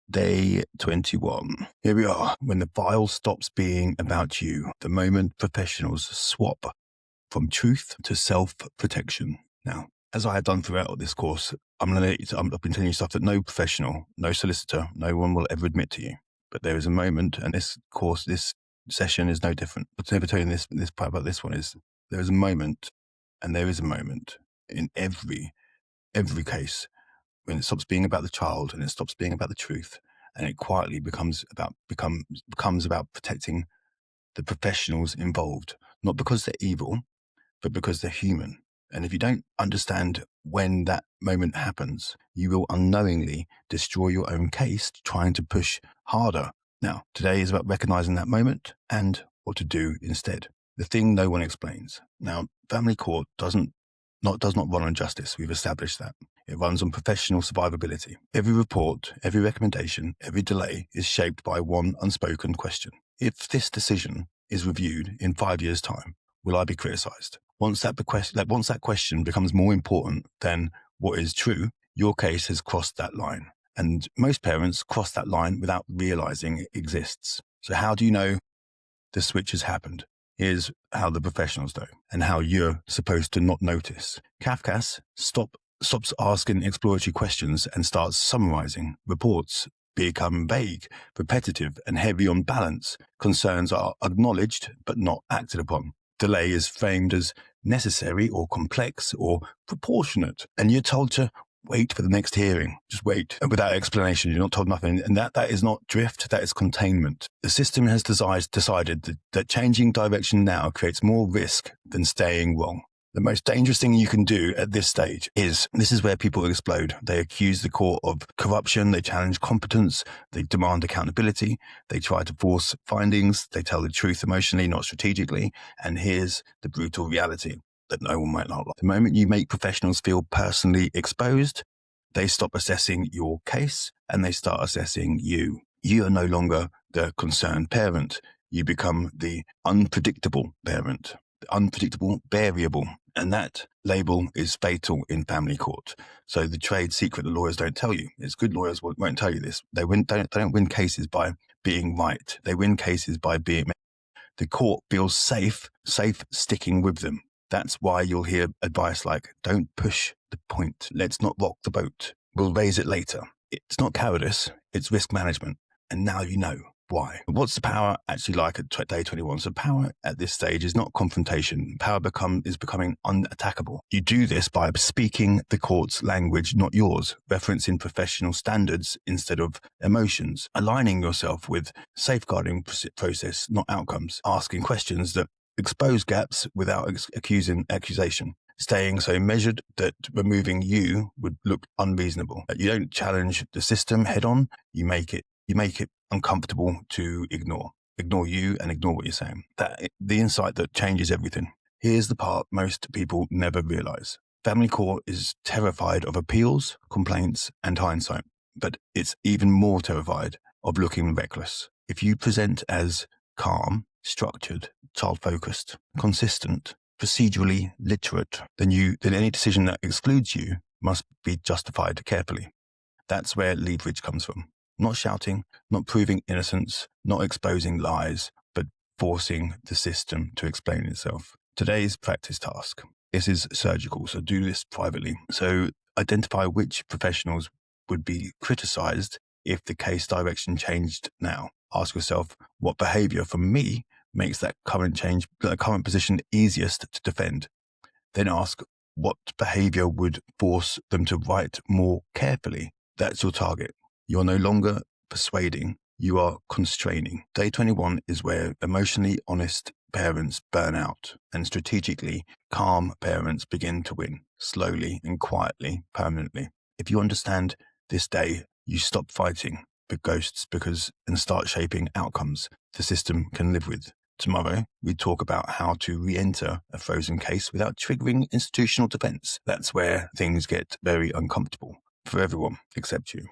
Day 21. Here we are, when the file stops being about you, the moment professionals swap from truth to self-protection. Now, as I have done throughout this course, I've been telling you stuff that no professional, no solicitor, no one will ever admit to you. But there is a moment, and this course, this session is no different. What's never telling this part about this one is there is a moment, and there is a moment in every case when it stops being about the child and it stops being about the truth, and it quietly becomes about protecting the professionals involved, not because they're evil, but because they're human. And if you don't understand when that moment happens, you will unknowingly destroy your own case trying to push harder. Now, today is about recognizing that moment and what to do instead. The thing no one explains. Now, family court does not run on justice. We've established that. It runs on professional survivability. Every report, every recommendation, every delay is shaped by one unspoken question. If this decision is reviewed in 5 years' time, will I be criticized? Once that question becomes more important than what is true, your case has crossed that line. And most parents cross that line without realizing it exists. So how do you know the switch has happened? Here's how the professionals know and how you're supposed to not notice. Kafkas stops asking exploratory questions and starts summarizing. Reports become vague, repetitive, and heavy on balance. Concerns are acknowledged but not acted upon. Delay is framed as necessary or complex or proportionate, and you're told to wait for the next hearing. Just wait. And without explanation, you're not told nothing. And that is not drift, that is containment. The system has decided that changing direction now creates more risk than staying wrong. The most dangerous thing you can do at this stage this is where people explode. They accuse the court of corruption, they challenge competence, they demand accountability, they try to force findings, they tell the truth emotionally, not strategically. And here's the brutal reality that no one might not like. The moment you make professionals feel personally exposed, they stop assessing your case and they start assessing you. You are no longer the concerned parent. You become the unpredictable parent, the unpredictable variable. And that label is fatal in family court. So the trade secret the lawyers don't tell you is good lawyers won't tell you this. They don't win cases by being right. They win cases by being. The court feels safe sticking with them. That's why you'll hear advice like, don't push the point. Let's not rock the boat. We'll raise it later. It's not cowardice. It's risk management. And now you know why. What's the power actually like at day 21? So power at this stage is not confrontation. Power is becoming unattackable. You do this by speaking the court's language, not yours, referencing professional standards instead of emotions, aligning yourself with safeguarding process, not outcomes, asking questions that expose gaps without accusation, staying so measured that removing you would look unreasonable. You don't challenge the system head on. You make it uncomfortable to ignore you and ignore what you're saying. The insight that changes everything. Here's the part most people never realize. Family court is terrified of appeals, complaints, and hindsight, but it's even more terrified of looking reckless. If you present as calm, structured, child-focused, consistent, procedurally literate, then any decision that excludes you must be justified carefully. That's where leverage comes from. Not shouting, not proving innocence, not exposing lies, but forcing the system to explain itself. Today's practice task. This is surgical, so do this privately. So identify which professionals would be criticized if the case direction changed now. Ask yourself, what behavior from me makes that current position easiest to defend? Then ask, what behavior would force them to write more carefully? That's your target. You're no longer persuading, you are constraining. Day 21 is where emotionally honest parents burn out and strategically calm parents begin to win, slowly and quietly, permanently. If you understand this day, you stop fighting the ghosts and start shaping outcomes the system can live with. Tomorrow, we talk about how to re-enter a frozen case without triggering institutional defense. That's where things get very uncomfortable for everyone except you.